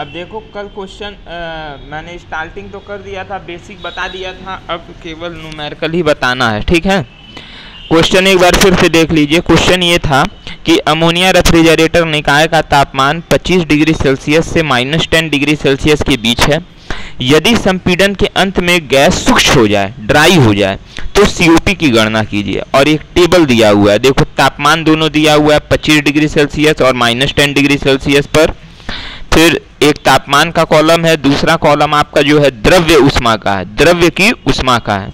अब देखो कल क्वेश्चन मैंने स्टार्टिंग तो कर दिया था, बेसिक बता दिया था, अब केवल न्यूमेरिकल ही बताना है। ठीक है, क्वेश्चन एक बार फिर से देख लीजिए। क्वेश्चन ये था कि अमोनिया रेफ्रिजरेटर निकाय का तापमान 25 डिग्री सेल्सियस से -10 डिग्री सेल्सियस के बीच है। यदि संपीड़न के अंत में गैस शुष्क हो जाए, ड्राई हो जाए, तो COP की गणना कीजिए। और एक टेबल दिया हुआ है, देखो तापमान दोनों दिया हुआ है 25 डिग्री सेल्सियस और -10 डिग्री सेल्सियस पर। फिर एक तापमान का कॉलम है, दूसरा कॉलम आपका जो है द्रव्य उष्मा का है, द्रव्य की उष्मा का है।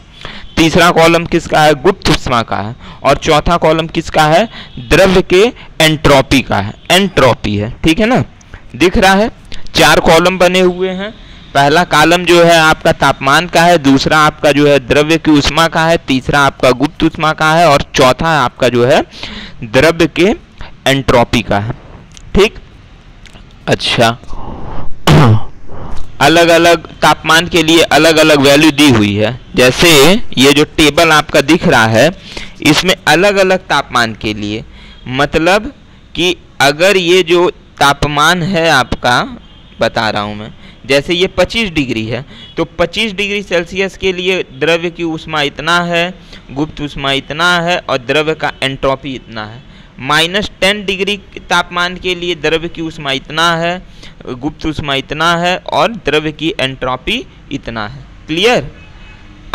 तीसरा कॉलम किसका है? गुप्त उष्मा का है। और चौथा कॉलम किसका है? द्रव्य के एंट्रोपी का है, एंट्रोपी है। ठीक है ना, दिख रहा है? 4 कॉलम बने हुए हैं। पहला कॉलम जो है आपका तापमान का है, दूसरा आपका जो है द्रव्य की उष्मा का है, तीसरा आपका गुप्त उष्मा का है और चौथा आपका जो है द्रव्य के एंट्रोपी का है। ठीक, अच्छा, अलग अलग तापमान के लिए अलग अलग वैल्यू दी हुई है। जैसे ये जो टेबल आपका दिख रहा है, इसमें अलग अलग तापमान के लिए, मतलब कि अगर ये जो तापमान है आपका, बता रहा हूं मैं, जैसे ये 25 डिग्री है, तो 25 डिग्री सेल्सियस के लिए द्रव्य की उष्मा इतना है, गुप्त उष्मा इतना है और द्रव्य का एंट्रोपी इतना है। -10 डिग्री तापमान के लिए द्रव्य की उष्मा इतना है, गुप्त उष्मा इतना है और द्रव्य की एंट्रोपी इतना है। क्लियर?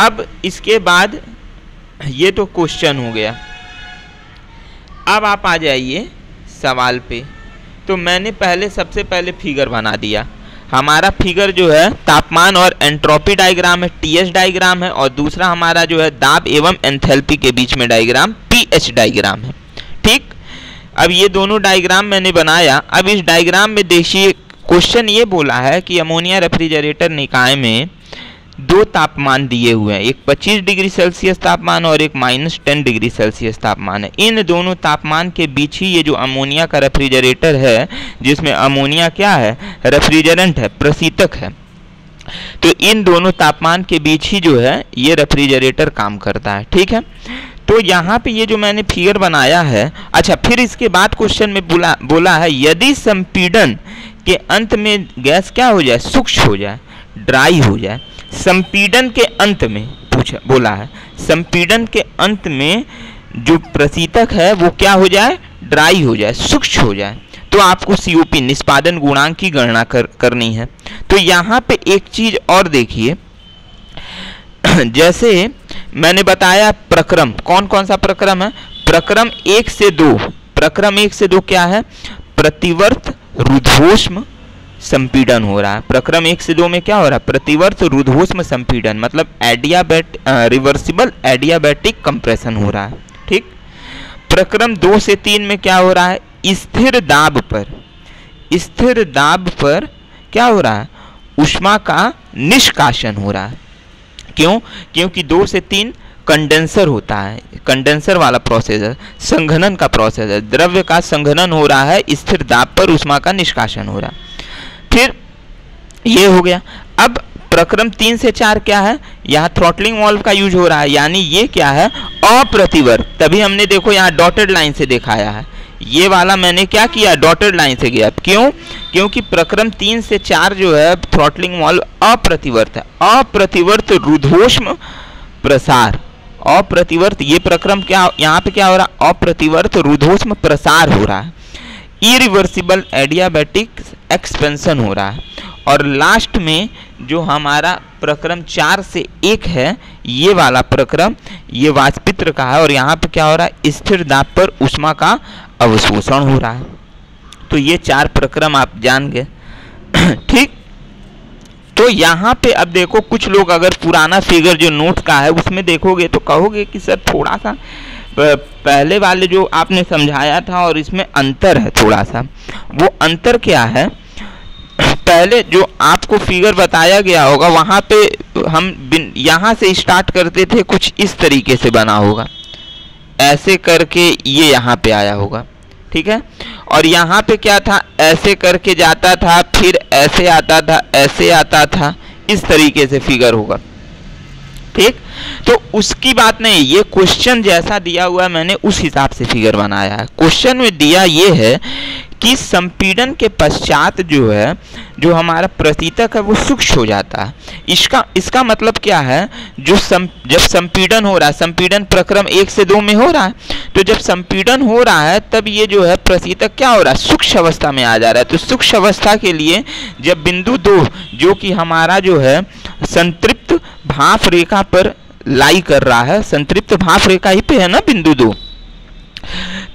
अब इसके बाद ये तो क्वेश्चन हो गया। अब आप आ जाइए सवाल पे। तो मैंने सबसे पहले फिगर बना दिया। हमारा फिगर जो है तापमान और एंट्रोपी डायग्राम है, TH डायग्राम है, और दूसरा हमारा जो है दाब एवं एंथैल्पी के बीच में डायग्राम PH डायग्राम है। ठीक, अब ये दोनों डायग्राम मैंने बनाया। अब इस डायग्राम में देखिए, क्वेश्चन ये बोला है कि अमोनिया रेफ्रिजरेटर निकाय में 2 तापमान दिए हुए हैं, एक 25 डिग्री सेल्सियस तापमान और एक -10 डिग्री सेल्सियस तापमान है। इन दोनों तापमान के बीच ही ये जो अमोनिया का रेफ्रिजरेटर है, जिसमें अमोनिया क्या है? रेफ्रिजरेंट है, प्रशीतक है। तो इन दोनों तापमान के बीच ही जो है ये रेफ्रिजरेटर काम करता है। ठीक है, तो यहाँ पे ये जो मैंने फिगर बनाया है। अच्छा, फिर इसके बाद क्वेश्चन में बोला है यदि संपीड़न के अंत में गैस क्या हो जाए? शुष्क हो जाए, ड्राई हो जाए। संपीड़न के अंत में बोला है, संपीड़न के अंत में जो प्रशीतक है वो क्या हो जाए? ड्राई हो जाए, शुष्क हो जाए, तो आपको COP निष्पादन गुणांक की गणना करनी है। तो यहाँ पे एक चीज और देखिए, जैसे मैंने बताया प्रक्रम, कौन कौन सा प्रक्रम है? प्रक्रम 1 से 2। प्रक्रम 1 से 2 क्या है? प्रतिवर्त रुद्धोष्म संपीड़न हो रहा है। प्रक्रम 1 से 2 में क्या हो रहा है? प्रतिवर्त रुद्धोष्म संपीड़न, मतलब रिवर्सिबल एडियाबैटिक कंप्रेशन हो रहा है। ठीक, प्रक्रम 2 से 3 में क्या हो रहा है? स्थिर दाब पर क्या हो रहा है? ऊष्मा का निष्कासन हो रहा है। क्यों? क्योंकि 2 से 3 कंडेंसर होता है, कंडेंसर वाला प्रोसेस है, संघनन का प्रोसेस है, द्रव्य का संघनन हो रहा है, स्थिर दाब पर ऊष्मा का निष्कासन हो रहा है। फिर ये हो गया। अब प्रक्रम 3 से 4 क्या है? यहाँ थ्रॉटलिंग वाल्व का यूज हो रहा है, यानी ये क्या है? अप्रतिवर्त। तभी हमने देखो यहाँ डॉटेड लाइन से दिखाया है, ये वाला मैंने क्या किया? डॉटेड लाइन से गया। क्यों? क्योंकि प्रक्रम 3 से 4 जो है थ्रॉटलिंग वाल्व अप्रतिवर्त है, अप्रतिवर्त रुद्धोष्म प्रसार, अप्रतिवर्त। ये प्रक्रम क्या यहाँ पे क्या हो रहा है? अप्रतिवर्त रुद्धोष्म प्रसार हो रहा है, इरिवर्सिबल एडियाबैटिक एक्सपेंशन हो रहा है। और लास्ट में जो हमारा प्रक्रम 4 से 1 है, ये वाला प्रक्रम ये वाष्पित्र का है, और यहाँ पे क्या हो रहा है? स्थिर दाब पर ऊष्मा का अवशोषण हो रहा है। तो ये 4 प्रक्रम आप जान गए। ठीक, तो यहाँ पे अब देखो, कुछ लोग अगर पुराना फिगर जो नोट का है उसमें देखोगे तो कहोगे कि सर थोड़ा सा पहले वाले जो आपने समझाया था और इसमें अंतर है थोड़ा सा। वो अंतर क्या है? पहले जो आपको फिगर बताया गया होगा वहाँ पे हम यहाँ से स्टार्ट करते थे, कुछ इस तरीके से बना होगा, ऐसे करके ये यहाँ पे आया होगा। ठीक है, और यहाँ पे क्या था? ऐसे करके जाता था, फिर ऐसे आता था, ऐसे आता था, इस तरीके से फिगर होगा। ठीक, तो उसकी बात नहीं, ये क्वेश्चन जैसा दिया हुआ है मैंने उस हिसाब से फिगर बनाया है। क्वेश्चन में दिया ये है कि संपीड़न के पश्चात जो है जो हमारा प्रतीतक है वो सूक्ष्म हो जाता है। इसका मतलब क्या है, जब संपीड़न हो रहा है, संपीड़न प्रक्रम 1 से 2 में हो रहा है, तो जब संपीड़न हो रहा है तब ये जो है प्रतीतक क्या हो रहा है, सूक्ष्म अवस्था में आ जा रहा है। तो सूक्ष्म अवस्था के लिए जब बिंदु 2 जो कि हमारा जो है संतृप्त भाप रेखा पर लाई कर रहा है, संतृप्त भाप रेखा ही पे है ना बिंदु 2,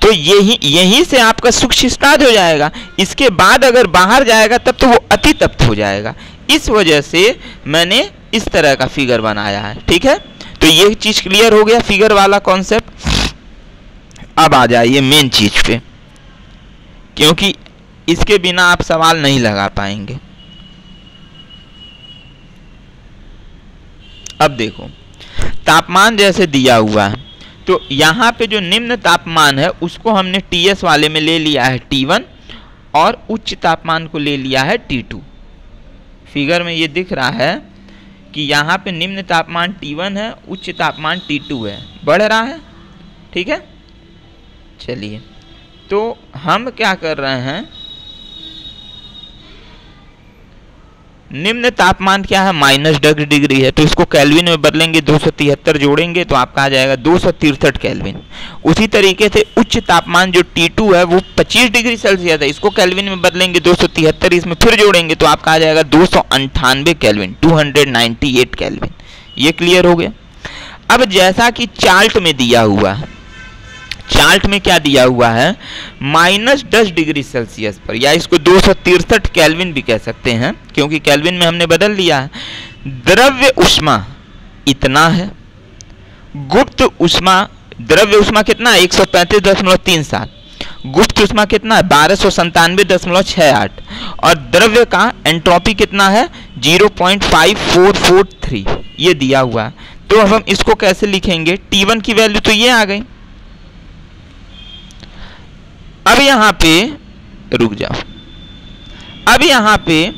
तो यहीं से आपका सूक्ष्म स्टार्ट हो जाएगा। इसके बाद अगर बाहर जाएगा तब तो वो अति तप्त हो जाएगा। इस वजह से मैंने इस तरह का फिगर बनाया है। ठीक है, तो ये चीज क्लियर हो गया, फिगर वाला कॉन्सेप्ट। अब आ जाइए मेन चीज पे, क्योंकि इसके बिना आप सवाल नहीं लगा पाएंगे। अब देखो, तापमान जैसे दिया हुआ है, तो यहाँ पे जो निम्न तापमान है उसको हमने TS वाले में ले लिया है T1 और उच्च तापमान को ले लिया है T2। फिगर में ये दिख रहा है कि यहाँ पे निम्न तापमान T1 है, उच्च तापमान T2 है, बढ़ रहा है। ठीक है, चलिए तो हम क्या कर रहे हैं, निम्न तापमान क्या है, -10 डिग्री है, तो इसको केल्विन में बदलेंगे, 273 जोड़ेंगे तो आपका आ जाएगा 263 केल्विन। उसी तरीके से उच्च तापमान जो T2 है वो 25 डिग्री सेल्सियस है, इसको केल्विन में बदलेंगे, 273 इसमें फिर जोड़ेंगे तो आपका आ जाएगा 298 केल्विन, 298 केल्विन। ये क्लियर हो गया। अब जैसा कि चार्ट में दिया हुआ है, चार्ट में क्या दिया हुआ है, -10 डिग्री सेल्सियस पर, या इसको 263 केल्विन भी कह सकते हैं क्योंकि केल्विन में हमने बदल लिया है, द्रव्य ऊष्मा इतना है, गुप्त ऊष्मा, द्रव्य ऊष्मा कितना है 135.37, गुप्त ऊष्मा कितना है 1297.68, और द्रव्य का एंट्रोपी कितना है 0.5443, ये दिया हुआ है। तो अब हम इसको कैसे लिखेंगे, T1 की वैल्यू तो ये आ गई। अब यहां पे रुक जाओ, अब यहां पे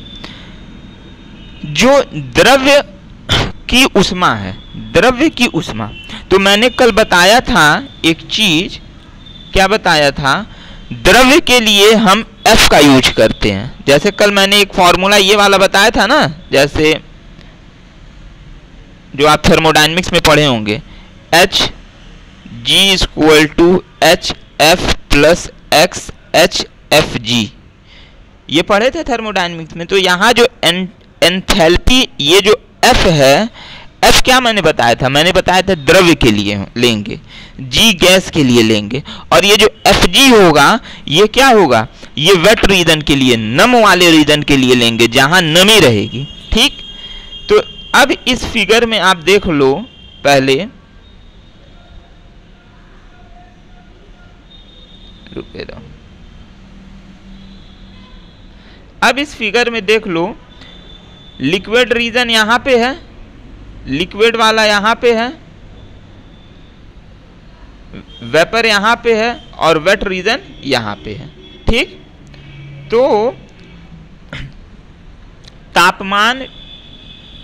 जो द्रव्य की ऊष्मा है, द्रव्य की ऊष्मा, तो मैंने कल बताया था एक चीज, क्या बताया था, द्रव्य के लिए हम F का यूज करते हैं। जैसे कल मैंने एक फॉर्मूला ये वाला बताया था ना, जैसे जो आप थर्मोडायनेमिक्स में पढ़े होंगे, Hg = Hf + XHFG, ये पढ़े थे थर्मोडायनेमिक्स में। तो यहाँ जो एंथैल्पी, ये जो F है, F क्या मैंने बताया था, मैंने बताया था द्रव्य के लिए लेंगे, G गैस के लिए लेंगे, और ये जो Fg होगा ये क्या होगा, ये वेट रीजन के लिए, नम वाले रीजन के लिए लेंगे जहां नमी रहेगी। ठीक, तो अब इस फिगर में आप देख लो, पहले रुके रहो, अब इस फिगर में देख लो, लिक्विड रीजन यहां पे है, लिक्विड वाला यहां पे है, वेपर यहां पे है, और वेट रीजन यहां पे है। ठीक, तो तापमान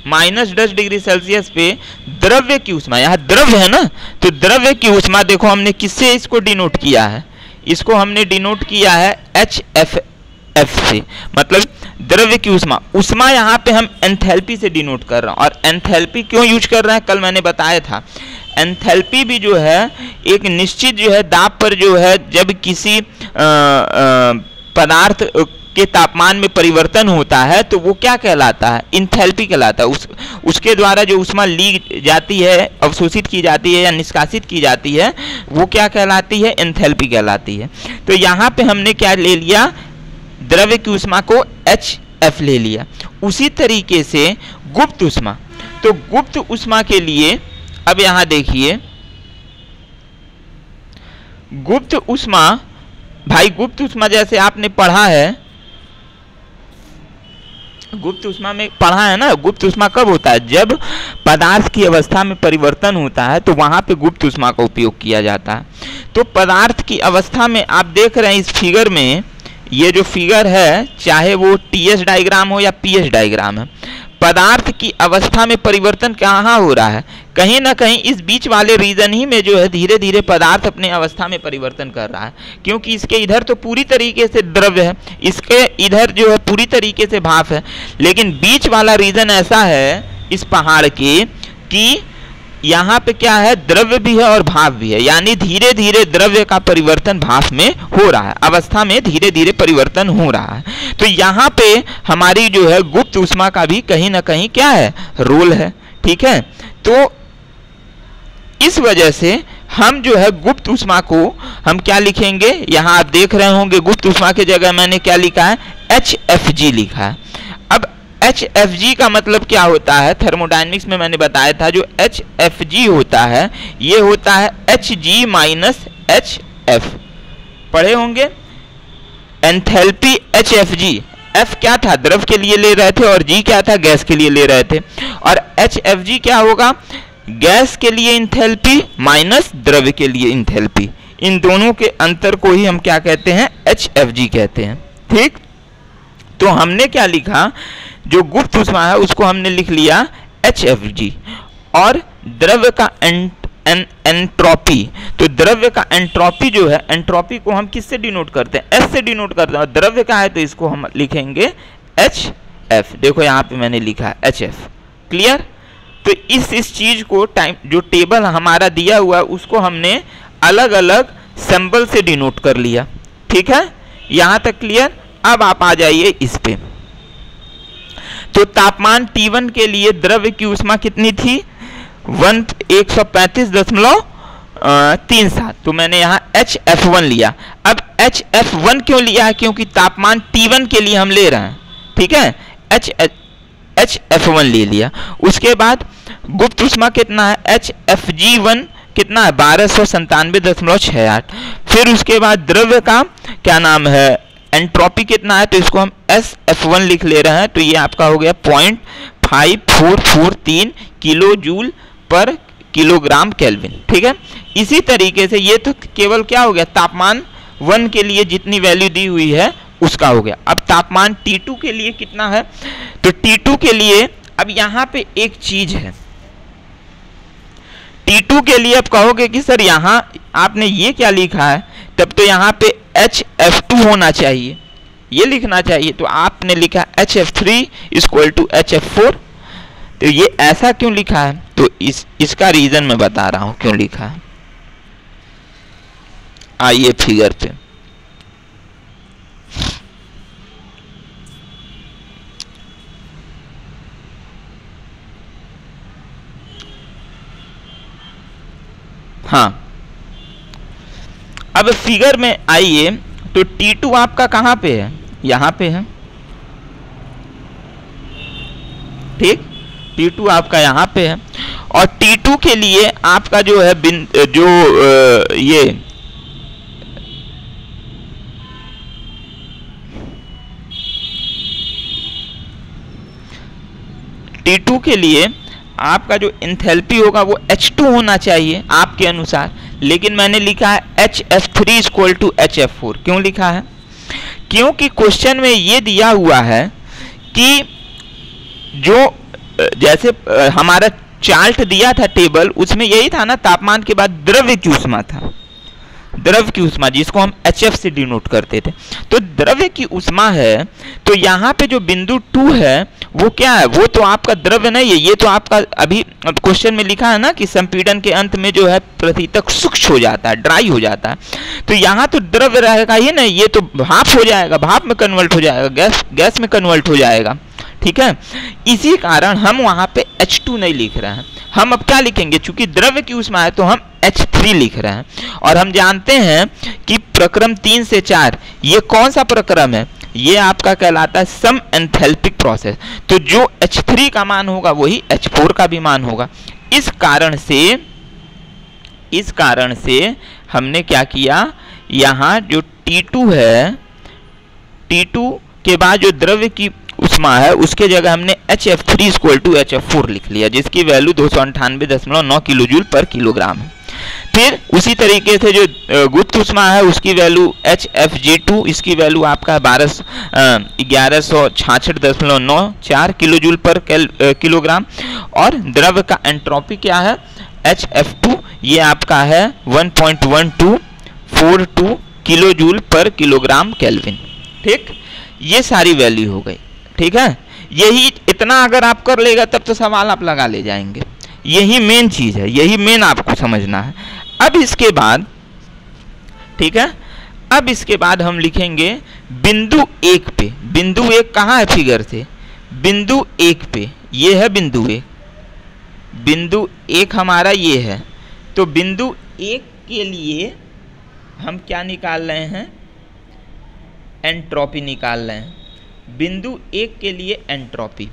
-10 डिग्री सेल्सियस पे द्रव्य की ऊष्मा, यहां द्रव्य है ना, तो द्रव्य की ऊष्मा देखो हमने किससे इसको डिनोट किया है, इसको हमने डिनोट किया है HF से, मतलब द्रव्य की ऊष्मा। ऊष्मा यहाँ पे हम एंथैल्पी से डिनोट कर रहे हैं, और एंथैल्पी क्यों यूज कर रहे हैं, कल मैंने बताया था। एंथैल्पी भी जो है एक निश्चित जो है दाब पर जो है, जब किसी पदार्थ के तापमान में परिवर्तन होता है तो वो क्या कहलाता है, एंथैल्पी कहलाता है। उसके द्वारा जो ऊष्मा ली जाती है, अवशोषित की जाती है या निष्कासित की जाती है, वो क्या कहलाती है, एंथैल्पी कहलाती है। तो यहाँ पे हमने क्या ले लिया, द्रव्य की ऊष्मा को HF ले लिया। उसी तरीके से गुप्त ऊष्मा, तो गुप्त ऊष्मा के लिए अब यहाँ देखिए, गुप्त ऊष्मा, भाई गुप्त ऊष्मा जैसे आपने पढ़ा है, गुप्त ऊष्मा में पढ़ा है ना, गुप्त ऊष्मा कब होता है, जब पदार्थ की अवस्था में परिवर्तन होता है तो वहां पे गुप्त ऊष्मा का उपयोग किया जाता है। तो पदार्थ की अवस्था में आप देख रहे हैं इस फिगर में, ये जो फिगर है चाहे वो TS डायग्राम हो या PS डायग्राम है, पदार्थ की अवस्था में परिवर्तन कहाँ हो रहा है, कहीं ना कहीं इस बीच वाले रीजन ही में जो है धीरे धीरे पदार्थ अपने अवस्था में परिवर्तन कर रहा है, क्योंकि इसके इधर तो पूरी तरीके से द्रव्य है, इसके इधर जो है पूरी तरीके से भाप है, लेकिन बीच वाला रीजन ऐसा है इस पहाड़ के कि यहाँ पे क्या है, द्रव्य भी है और भाप भी है, यानी धीरे धीरे द्रव्य का परिवर्तन भाप में हो रहा है, अवस्था में धीरे धीरे परिवर्तन हो रहा है। तो यहाँ पे हमारी जो है गुप्त ऊष्मा का भी कहीं ना कहीं क्या है, रोल है। ठीक है, तो इस वजह से हम जो है गुप्त ऊष्मा को हम क्या लिखेंगे, यहाँ आप देख रहे होंगे गुप्त ऊष्मा की जगह मैंने क्या लिखा है, HFG लिखा है। अब HFG का मतलब क्या होता है, थर्मोडायनेमिक्स में मैंने बताया था, जो HFG होता है ये होता है Hg माइनस HF, पढ़े होंगे। एंथैल्पी HFG, F क्या था, द्रव के लिए ले रहे थे और G क्या था, गैस के लिए ले रहे थे, और HFG क्या होगा, गैस के लिए एंथैल्पी माइनस द्रव के लिए एंथैल्पी, इन दोनों के अंतर को ही हम क्या कहते हैं, HFG कहते हैं। ठीक, तो हमने क्या लिखा, जो गुप्त ऊष्मा है उसको हमने लिख लिया HFG, और द्रव्य का एंट्रोपी, तो द्रव्य का एंट्रोपी जो है, एंट्रोपी को हम किससे डिनोट करते हैं, S से डिनोट करते हैं, और द्रव्य का है तो इसको हम लिखेंगे HF। देखो यहाँ पे मैंने लिखा है HF, क्लियर। तो इस चीज को टाइम जो टेबल हमारा दिया हुआ है उसको हमने अलग अलग सिंबल से डिनोट कर लिया। ठीक है, यहाँ तक क्लियर। अब आप आ जाइए इस पे, तो तापमान T1 के लिए द्रव्य की ऊष्मा कितनी थी, 135.37, तो मैंने यहाँ HF1 लिया। अब HF1 क्यों लिया है, क्योंकि तापमान T1 के लिए हम ले रहे हैं। ठीक है, HF1 ले लिया। उसके बाद गुप्त ऊष्मा कितना है, HFG1 कितना है, 1297.68। फिर उसके बाद द्रव्य का क्या नाम है, एंट्रोपी कितना है, तो इसको हम SF1 लिख ले रहे हैं, तो ये आपका हो गया 0.5443 किलो जूल पर किलोग्राम केल्विन। ठीक है, इसी तरीके से ये तो केवल क्या हो गया, तापमान 1 के लिए जितनी वैल्यू दी हुई है उसका हो गया। अब तापमान T2 के लिए कितना है, तो T2 के लिए अब यहाँ पे एक चीज है, T2 के लिए आप कहोगे कि सर यहाँ आपने ये क्या लिखा है, तब तो यहाँ पे HF2 होना चाहिए, ये लिखना चाहिए, तो आपने लिखा HF3 इक्वल टू HF4। तो ये ऐसा क्यों लिखा है, तो इसका रीजन मैं बता रहा हूं क्यों लिखा है। आइए फिगर पे, हाँ अब फिगर में आइए, तो T2 आपका कहां पे है, यहां पे है। ठीक, T2 आपका यहां पे है, और T2 के लिए आपका जो है ये T2 के लिए आपका जो एंथैल्पी होगा वो H2 होना चाहिए आपके अनुसार, लेकिन मैंने लिखा है HF3 इक्वल टू HF4। क्यों लिखा है, क्योंकि क्वेश्चन में ये दिया हुआ है कि जो जैसे हमारा चार्ट दिया था टेबल, उसमें यही था ना, तापमान के बाद द्रव्य की ऊष्मा था, द्रव्य की ऊष्मा जिसको हम HF से डिनोट करते थे। तो द्रव्य की ऊष्मा है, तो यहाँ पे जो बिंदु 2 है वो क्या है, वो तो आपका द्रव्य नहीं है, ये तो आपका अभी क्वेश्चन में लिखा है ना कि संपीड़न के अंत में जो है प्रतितक शुष्क हो जाता है, ड्राई हो जाता है, तो यहाँ तो द्रव्य रहेगा ही नहीं, ये तो भाप हो जाएगा, भाप में कन्वर्ट हो जाएगा, गैस में कन्वर्ट हो जाएगा। ठीक है, इसी कारण हम वहां पे H2 नहीं लिख रहे हैं, हम अब क्या लिखेंगे, चूंकि द्रव्य की ऊष्मा है तो हम H3 लिख रहे हैं। और हम जानते हैं कि प्रक्रम 3 से 4 ये कौन सा प्रक्रम है, ये आपका कहलाता है सम एंथैल्पिक प्रोसेस, तो जो H3 का मान होगा वही H4 का भी मान होगा। इस कारण से हमने क्या किया, यहाँ जो T2 है, T2 के बाद जो द्रव्य की ऊष्मा है उसके जगह हमने HF3 इक्वल टू HF4 लिख लिया, जिसकी वैल्यू 298.9 किलो जूल पर किलोग्राम है। फिर उसी तरीके से जो गुप्त ऊष्मा है उसकी वैल्यू HFG2, इसकी वैल्यू आपका 1166.94 किलो जूल पर किलोग्राम। और द्रव का एंट्रोपी क्या है, HF2, ये आपका है 1.1242 किलो जूल पर किलोग्राम केल्विन। ठीक, ये सारी वैल्यू हो गई। ठीक है, यही इतना अगर आप कर लेगा तब तो सवाल आप लगा ले जाएंगे। यही मेन चीज है, यही मेन आपको समझना है। अब इसके बाद, ठीक है, अब इसके बाद हम लिखेंगे बिंदु 1 पे। बिंदु 1 कहाँ है फिगर से, बिंदु 1 पे, ये है बिंदु 1। बिंदु 1 हमारा ये है। तो बिंदु 1 के लिए हम क्या निकाल रहे हैं, एंट्रोपी निकाल रहे हैं। बिंदु 1 के लिए एंट्रोपी,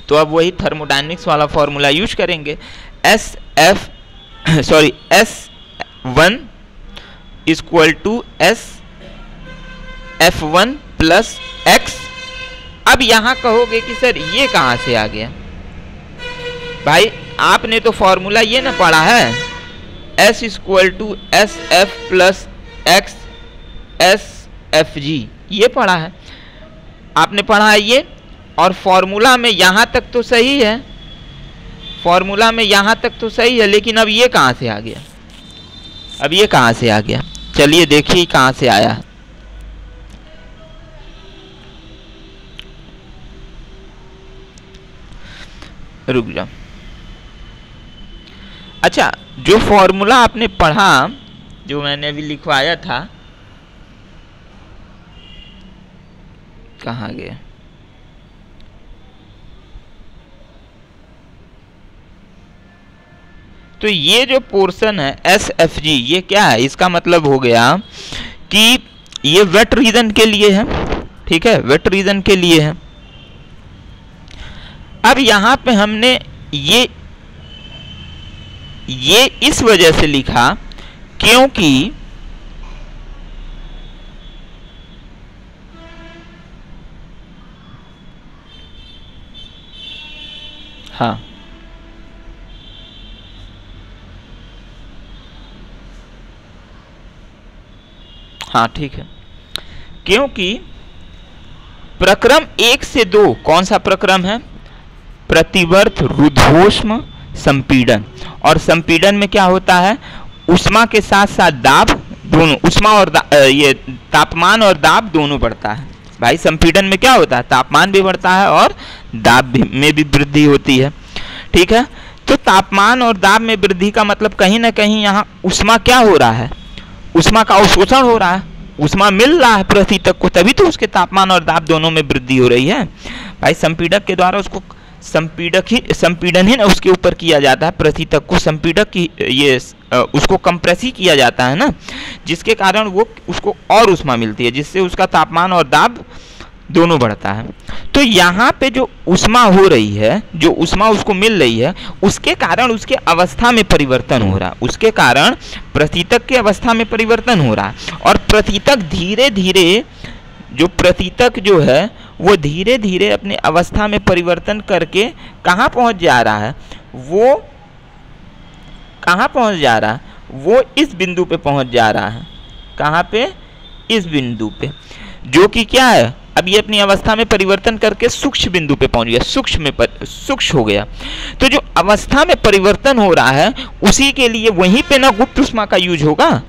तो अब वही थर्मोडायनेमिक्स वाला फॉर्मूला यूज करेंगे। S1 equal to SF1 plus x। अब यहां कहोगे कि सर ये कहां से आ गया, भाई आपने तो फॉर्मूला ये ना पढ़ा है, S equal to SF plus x SFG, ये पढ़ा है, आपने पढ़ा है ये। और फॉर्मूला में यहां तक तो सही है, फॉर्मूला में यहां तक तो सही है, लेकिन अब ये कहां से आ गया, अब ये कहां से आ गया, चलिए देखिए कहां से आया। रुक जाओ। अच्छा, जो फॉर्मूला आपने पढ़ा, जो मैंने अभी लिखवाया था, कहां गया, तो ये जो पोर्शन है SFG, ये क्या है, इसका मतलब हो गया कि ये वेट रीजन के लिए है। ठीक है, वेट रीजन के लिए है। अब यहां पे हमने ये इस वजह से लिखा क्योंकि हाँ, हाँ ठीक है, क्योंकि प्रक्रम 1 से 2 कौन सा प्रक्रम है, प्रतिवर्त रुद्धोष्म संपीड़न। और संपीड़न में क्या होता है, ऊष्मा के साथ साथ दाब दोनों, ऊष्मा और ये तापमान और दाब दोनों बढ़ता है। भाई संपीड़न में क्या होता है, तापमान भी बढ़ता है और दाब में भी वृद्धि होती है। ठीक है, तो तापमान और दाब में वृद्धि का मतलब कहीं ना कहीं यहाँ ऊष्मा क्या हो रहा है, ऊष्मा का अवशोषण हो रहा है, ऊष्मा मिल रहा है प्रशीतक को, तभी तो उसके तापमान और दाब दोनों में वृद्धि हो रही है। भाई संपीड़क के द्वारा उसको संपीड़न ही ना उसके ऊपर किया जाता है, प्रशीतक को संपीड़क की ये उसको कंप्रेस ही किया जाता है ना, जिसके कारण वो उसको और ऊष्मा मिलती है, जिससे उसका तापमान और दाब दोनों बढ़ता है। तो यहाँ पे जो ऊष्मा हो रही है, जो ऊष्मा उसको मिल रही है, उसके कारण उसके अवस्था में परिवर्तन हो रहा है, उसके कारण प्रशीतक की अवस्था में परिवर्तन हो रहा है। और प्रशीतक धीरे धीरे, जो प्रशीतक जो है वो धीरे धीरे अपने अवस्था में परिवर्तन करके कहाँ पहुँच जा रहा है, वो कहाँ पहुँच जा रहा है, वो इस बिंदु पे पहुँच जा रहा है। कहाँ पे, इस बिंदु पे, जो कि क्या है, अब ये अपनी अवस्था में परिवर्तन करके सूक्ष्म बिंदु पे पहुंच गया, सूक्ष्म हो गया। तो जो अवस्था में परिवर्तन हो रहा है उसी के लिए वहीं पे ना गुप्त ऊष्मा का यूज होगा,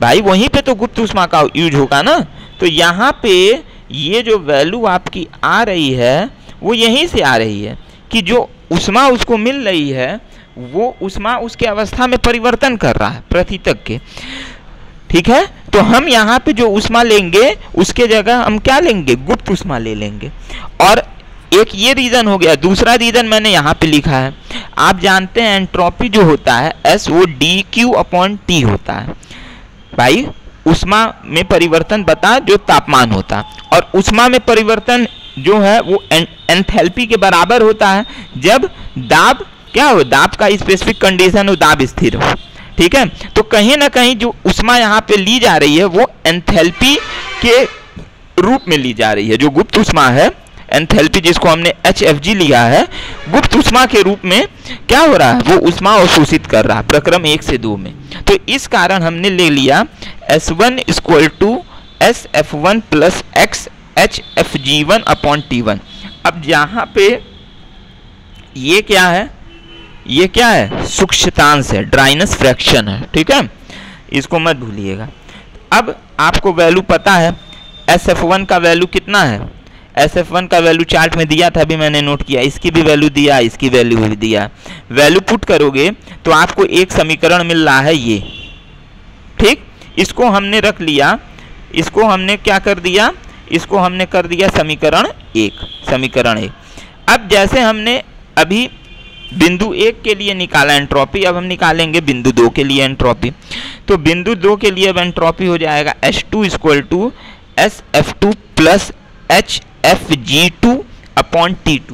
भाई वहीं पे तो गुप्त ऊष्मा का यूज होगा ना। तो यहाँ पे ये जो वैल्यू आपकी आ रही है वो यहीं से आ रही है कि जो ऊष्मा उसको मिल रही है वो ऊष्मा उसके अवस्था में परिवर्तन कर रहा है प्रशीतक के। ठीक है, तो हम यहाँ पे जो ऊष्मा लेंगे उसके जगह हम क्या लेंगे, गुप्त ऊष्मा ले लेंगे। और एक ये रीजन हो गया। दूसरा रीजन मैंने यहाँ पे लिखा है, आप जानते हैं एंट्रोपी जो होता है SODQ/T होता है। भाई ऊष्मा में परिवर्तन बता जो तापमान होता है, और ऊष्मा में परिवर्तन जो है वो एंथैल्पी के बराबर होता है जब दाब क्या हो, दाब का स्पेसिफिक कंडीशन हो, दाब स्थिर हो। ठीक है, तो कहीं ना कहीं जो ऊष्मा यहाँ पे ली जा रही है वो एंथैल्पी के रूप में ली जा रही है। जो गुप्त ऊष्मा है, एंथैल्पी जिसको हमने HFG लिया है, गुप्त ऊष्मा के रूप में क्या हो रहा है, वो ऊष्मा अवशोषित कर रहा है प्रक्रम 1 से 2 में। तो इस कारण हमने ले लिया S1 equal to SF1 plus x HFG1 upon T1। अब यहाँ पे ये क्या है, ये क्या है, सूक्ष्मतांश है, ड्राइनेस फ्रैक्शन है, ठीक है, इसको मत भूलिएगा। अब आपको वैल्यू पता है SF1 का वैल्यू कितना है, SF1 का वैल्यू चार्ट में दिया था, अभी मैंने नोट किया, इसकी भी वैल्यू दिया, इसकी वैल्यू भी दिया। वैल्यू पुट करोगे तो आपको एक समीकरण मिल रहा है ये, ठीक, इसको हमने रख लिया, इसको हमने क्या कर दिया, इसको हमने कर दिया समीकरण 1, समीकरण 1। अब जैसे हमने अभी बिंदु 1 के लिए निकाला एंट्रोपी, अब हम निकालेंगे बिंदु 2 के लिए एंट्रोपी। तो बिंदु 2 के लिए अब एंट्रोपी हो जाएगा H2 equal to SF2 plus HFG2 upon T2।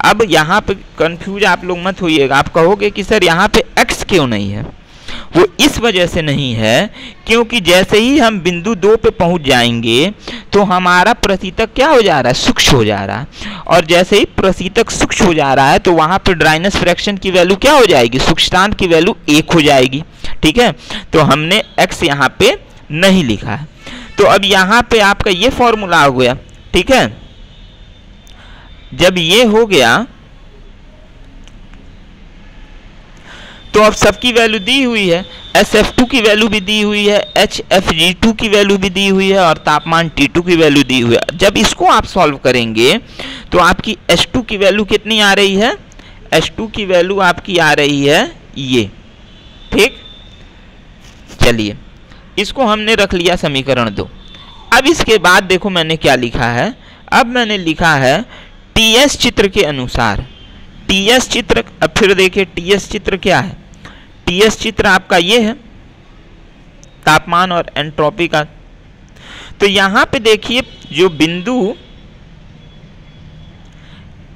अब यहाँ पे कंफ्यूज आप लोग मत होइएगा, आप कहोगे कि सर यहाँ पे x क्यों नहीं है, वो इस वजह से नहीं है क्योंकि जैसे ही हम बिंदु 2 पे पहुंच जाएंगे तो हमारा प्रशीतक क्या हो जा रहा है, सूक्ष्म हो जा रहा है, और जैसे ही प्रशीतक सूक्ष्म हो जा रहा है तो वहां पे ड्राइनेस फ्रैक्शन की वैल्यू क्या हो जाएगी, सूक्ष्मांक की वैल्यू 1 हो जाएगी, ठीक है। तो हमने x यहाँ पे नहीं लिखा है। तो अब यहाँ पे आपका ये फॉर्मूला हो गया, ठीक है। जब ये हो गया तो अब सबकी वैल्यू दी हुई है, SF2 की वैल्यू भी दी हुई है, HFG2 की वैल्यू भी दी हुई है और तापमान T2 की वैल्यू दी हुई है। जब इसको आप सॉल्व करेंगे तो आपकी H2 की वैल्यू कितनी आ रही है, H2 की वैल्यू आपकी आ रही है ये, ठीक। चलिए इसको हमने रख लिया समीकरण 2। अब इसके बाद देखो मैंने क्या लिखा है, अब मैंने लिखा है TS चित्र के अनुसार, TS चित्र, अब फिर देखिए TS चित्र क्या है, TS चित्र आपका ये है तापमान और एंट्रोपी का। तो यहां पे देखिए जो बिंदु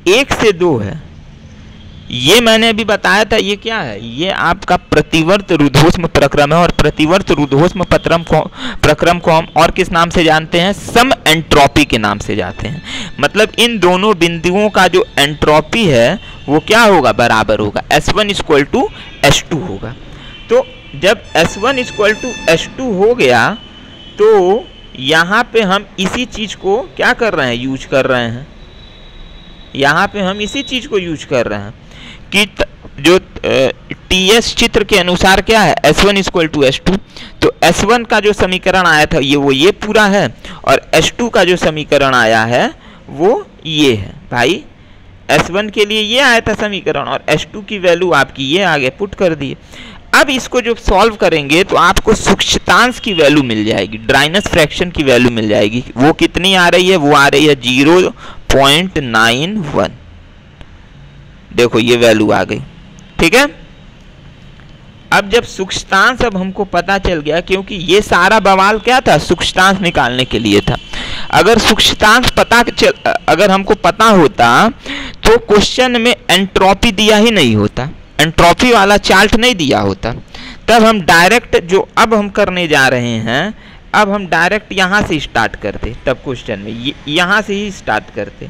1 से 2 है, ये मैंने अभी बताया था, ये क्या है, ये आपका प्रतिवर्त रुद्धोष्म प्रक्रम है, और प्रतिवर्त रुद्धोष्म प्रक्रम को हम और किस नाम से जानते हैं, सम एंट्रोपी के नाम से जानते हैं। मतलब इन दोनों बिंदुओं का जो एंट्रोपी है वो क्या होगा, बराबर होगा, S1 इक्वल टू H2 होगा। तो जब S1 इक्वल टू H2 हो गया तो यहाँ पे हम इसी चीज को क्या कर रहे हैं, यूज कर रहे हैं, यहाँ पे हम इसी चीज को यूज कर रहे हैं कि जो TS चित्र के अनुसार क्या है, S1 इक्वल टू H2। तो S1 का जो समीकरण आया था ये पूरा है, और H2 का जो समीकरण आया है वो ये है भाई। S1 के लिए ये आया था समीकरण और H2 की वैल्यू आपकी ये आगे पुट कर दिए। अब इसको जब सॉल्व करेंगे तो आपको सूक्ष्मांश की वैल्यू मिल जाएगी, ड्राइनेस फ्रैक्शन की वैल्यू मिल जाएगी। वो कितनी आ रही है, वो आ रही है 0.91। देखो ये वैल्यू आ गई, ठीक है। अब जब सूक्ष्मांश अब हमको पता चल गया, क्योंकि ये सारा बवाल क्या था, सूक्ष्मांश निकालने के लिए था। अगर सूक्ष्मांश अगर हमको पता होता तो क्वेश्चन में एंट्रोपी दिया ही नहीं होता, एंट्रोपी वाला चार्ट नहीं दिया होता। तब हम डायरेक्ट जो अब हम करने जा रहे हैं, अब हम डायरेक्ट यहाँ से स्टार्ट करते, तब क्वेश्चन में यहाँ से ही स्टार्ट करते।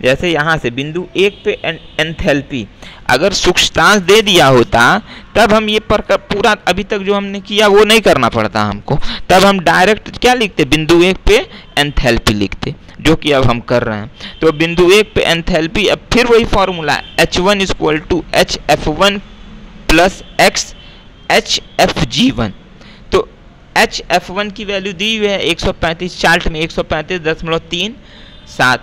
जैसे यहाँ से बिंदु 1 पे एंथैल्पी अगर सूक्ष्मांश दे दिया होता तब हम ये पूरा अभी तक जो हमने किया वो नहीं करना पड़ता हमको। तब हम डायरेक्ट क्या लिखते, बिंदु 1 पे एंथैल्पी लिखते, जो कि अब हम कर रहे हैं। तो बिंदु 1 पे एंथैल्पी, अब फिर वही formula H1 equal to HF1 plus x HFG1। तो HF1 की वैल्यू दी हुई है 135, चार्ट में 135.37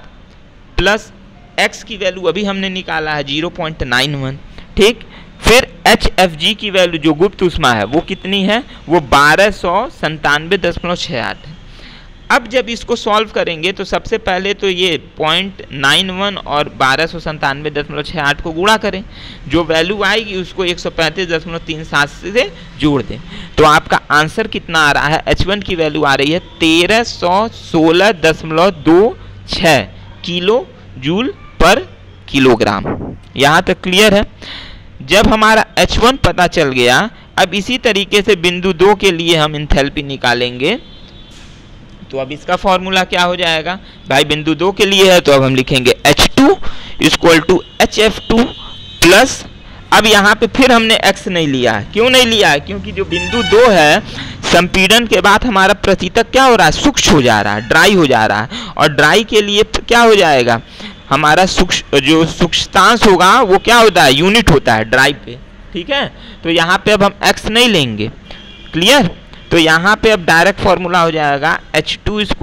प्लस x की वैल्यू अभी हमने निकाला है 0.91, ठीक। फिर HFG की वैल्यू जो गुप्त ऊष्मा है वो कितनी है, वो 1297.68 है। अब जब इसको सॉल्व करेंगे तो सबसे पहले तो ये 0.91 और 1297.68 को गुणा करें, जो वैल्यू आएगी उसको 135.37 से जोड़ दें। तो आपका आंसर कितना आ रहा है, H1 की वैल्यू आ रही है 1316.26 किलो जूल पर किलोग्राम। यहाँ तक क्लियर है। जब हमारा H1 पता चल गया, अब इसी तरीके से बिंदु 2 के लिए हम एंथैल्पी निकालेंगे। तो अब इसका फॉर्मूला क्या हो जाएगा भाई, बिंदु 2 के लिए है तो अब हम लिखेंगे H2 equal to HF2 plus अब यहाँ पे फिर हमने x नहीं लिया है। क्यों नहीं लिया है? क्योंकि जो बिंदु 2 है, संपीड़न के बाद हमारा प्रतितक क्या हो रहा है? सूक्ष्म हो जा रहा है, ड्राई हो जा रहा है। और ड्राई के लिए क्या हो जाएगा? हमारा जो सूक्ष्मांश होगा वो क्या होता है? यूनिट होता है ड्राई पे। ठीक है, तो यहाँ पे अब हम x नहीं लेंगे। क्लियर? तो यहाँ पे अब डायरेक्ट फॉर्मूला हो जाएगा H2 =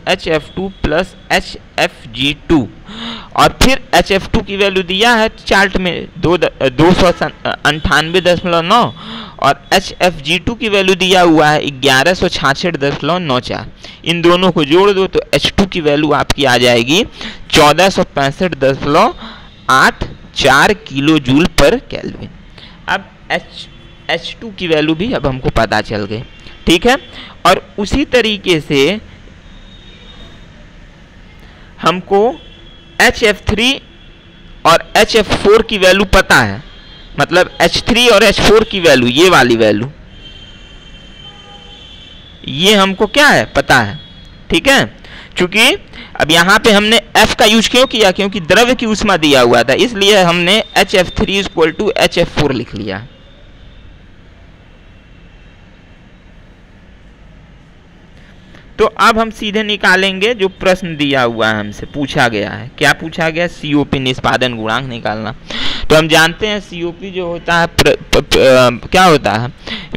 HF2 प्लस HFG2। और फिर HF2 की वैल्यू दिया है चार्ट में 298.9 और HFG2 की वैल्यू दिया हुआ है 1166.94। इन दोनों को जोड़ दो तो H2 की वैल्यू आपकी आ जाएगी 1465.84 किलो जूल पर केल्विन। अब H2 की वैल्यू भी अब हमको पता चल गई। ठीक है, और उसी तरीके से हमको HF3 और HF4 की वैल्यू पता है, मतलब H3 और H4 की वैल्यू, ये वाली वैल्यू, ये हमको क्या है? पता है। ठीक है, क्योंकि अब यहाँ पे हमने F का यूज क्यों किया? क्योंकि द्रव्य की ऊष्मा दिया हुआ था, इसलिए हमने HF3 = HF4 लिख लिया। तो अब हम सीधे निकालेंगे जो प्रश्न दिया हुआ है, हमसे पूछा गया है। क्या पूछा गया? COP निष्पादन गुणांक निकालना। तो हम जानते हैं COP जो होता है क्या होता है?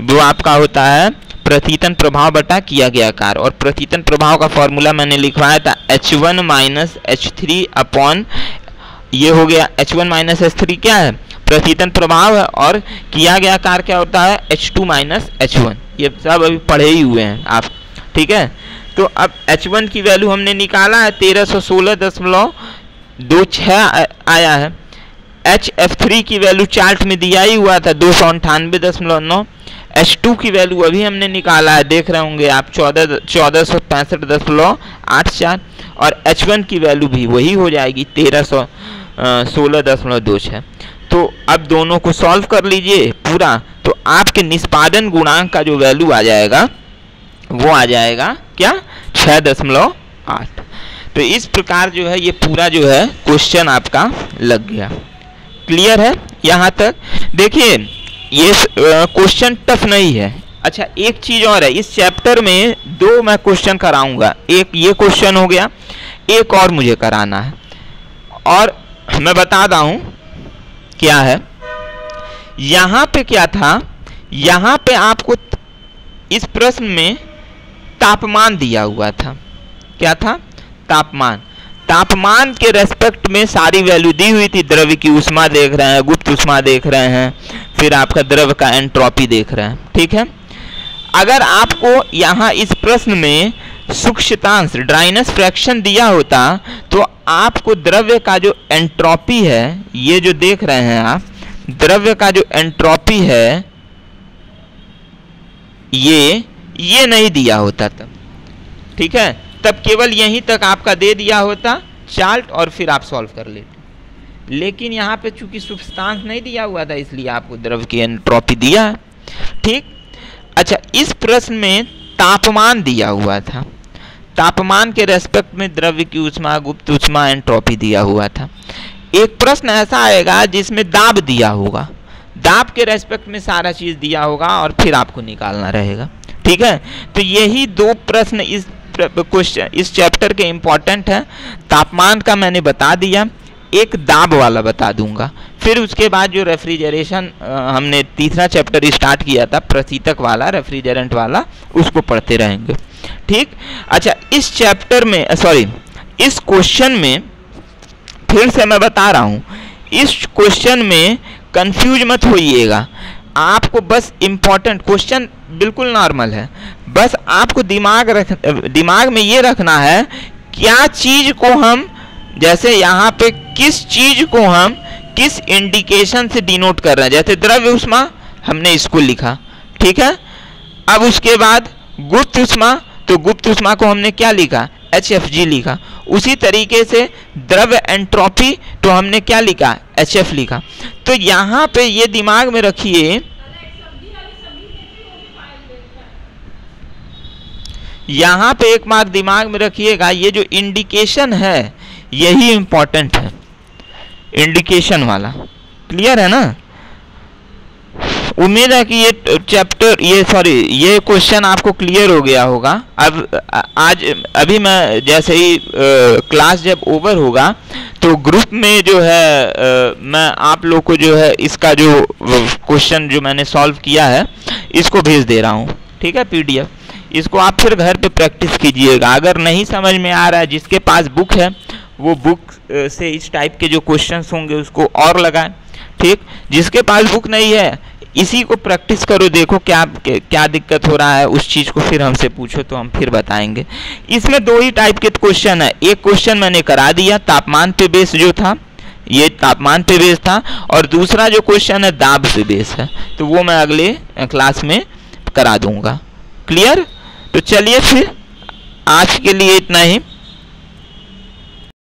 वो आपका होता है प्रतीतन प्रभाव बटा किया गया कार्य। और प्रतीतन प्रभाव का फॉर्मूला मैंने लिखवाया था H1 - H3 अपॉन, ये हो गया H1 - H3 क्या है? प्रतीतन प्रभाव है। और किया गया कार्य क्या होता है? H2 - H1। ये सब अभी पढ़े ही हुए हैं आप। ठीक है, तो अब H1 की वैल्यू हमने निकाला है 1316.26 आया है। HF3 की वैल्यू चार्ट में दिया ही हुआ था 298.9। H2 की वैल्यू अभी हमने निकाला है, देख रहे होंगे आप 1465.84। और H1 की वैल्यू भी वही हो जाएगी 1316.26। तो अब दोनों को सॉल्व कर लीजिए पूरा, तो आपके निष्पादन गुणांक का जो वैल्यू आ जाएगा वो आ जाएगा क्या? 6.8। तो इस प्रकार जो है ये पूरा जो है क्वेश्चन आपका लग गया। क्लियर है यहाँ तक? देखिए ये क्वेश्चन टफ नहीं है। अच्छा, एक चीज और है, इस चैप्टर में 2 मैं क्वेश्चन कराऊंगा। एक ये क्वेश्चन हो गया, एक और मुझे कराना है। और मैं बता दूं क्या है यहाँ पे। क्या था यहाँ पे? आपको इस प्रश्न में तापमान दिया हुआ था। क्या था? तापमान। तापमान के रेस्पेक्ट में सारी वैल्यू दी हुई थी। द्रव्य की ऊष्मा देख रहे हैं, गुप्त ऊष्मा देख रहे हैं, फिर आपका द्रव्य का एंट्रोपी देख रहे हैं। ठीक है, अगर आपको यहाँ इस प्रश्न में सूक्ष्मांश ड्राइनेस फ्रैक्शन दिया होता तो आपको द्रव्य का जो एंट्रोपी है, ये जो देख रहे हैं आप, द्रव्य का जो एंट्रोपी है ये नहीं दिया होता तब। ठीक है, तब केवल यहीं तक आपका दे दिया होता चार्ट और फिर आप सॉल्व कर लेते। लेकिन यहाँ पे चूंकि सूक्ष्मांश नहीं दिया हुआ था इसलिए आपको द्रव्य की एंट्रोपी दिया है। ठीक, अच्छा, इस प्रश्न में तापमान दिया हुआ था। तापमान के रेस्पेक्ट में द्रव्य की ऊष्मा, गुप्त ऊष्मा, एंट्रोपी दिया हुआ था। एक प्रश्न ऐसा आएगा जिसमें दाब दिया होगा, दाब के रेस्पेक्ट में सारा चीज दिया होगा और फिर आपको निकालना रहेगा। ठीक है, तो यही 2 प्रश्न इस क्वेश्चन इस चैप्टर के इंपॉर्टेंट है। तापमान का मैंने बता दिया, एक दाब वाला बता दूंगा, फिर उसके बाद जो रेफ्रिजरेशन हमने तीसरा चैप्टर स्टार्ट किया था प्रशीतक वाला, रेफ्रिजरेंट वाला, उसको पढ़ते रहेंगे। ठीक, अच्छा, इस चैप्टर में इस क्वेश्चन में फिर से मैं बता रहा हूँ, इस क्वेश्चन में कंफ्यूज मत होइएगा। आपको बस इम्पोर्टेंट क्वेश्चन बिल्कुल नॉर्मल है, बस आपको दिमाग में ये रखना है क्या चीज को हम, जैसे यहाँ पे किस चीज को हम किस इंडिकेशन से डिनोट कर रहे हैं। जैसे द्रव्य ऊष्मा हमने इसको लिखा, ठीक है। अब उसके बाद गुप्त ऊष्मा, तो गुप्त ऊष्मा को हमने क्या लिखा, HFG लिखा। उसी तरीके से द्रव्य एंट्रोपी तो हमने क्या लिखा, HF लिखा। तो यहाँ पे ये दिमाग में रखिए, यहाँ पे एक बात दिमाग में रखिएगा, ये जो इंडिकेशन है यही इंपॉर्टेंट है, इंडिकेशन वाला। क्लियर है ना। उम्मीद है कि ये क्वेश्चन आपको क्लियर हो गया होगा। अब अभी मैं जैसे ही क्लास जब ओवर होगा तो ग्रुप में जो है मैं आप लोग को जो है इसका जो क्वेश्चन जो मैंने सॉल्व किया है इसको भेज दे रहा हूँ, ठीक है, PDF। इसको आप फिर घर पे प्रैक्टिस कीजिएगा। अगर नहीं समझ में आ रहा है, जिसके पास बुक है वो बुक से इस टाइप के जो क्वेश्चंस होंगे उसको और लगाएं, ठीक। जिसके पास बुक नहीं है इसी को प्रैक्टिस करो, देखो क्या दिक्कत हो रहा है, उस चीज़ को फिर हमसे पूछो तो हम फिर बताएंगे। इसमें दो ही टाइप के क्वेश्चन है। एक क्वेश्चन मैंने करा दिया, तापमान पे बेस जो था, ये तापमान पे बेस था, और दूसरा जो क्वेश्चन है दाब पे बेस है, तो वो मैं अगले क्लास में करा दूंगा। क्लियर? तो चलिए फिर आज के लिए इतना ही।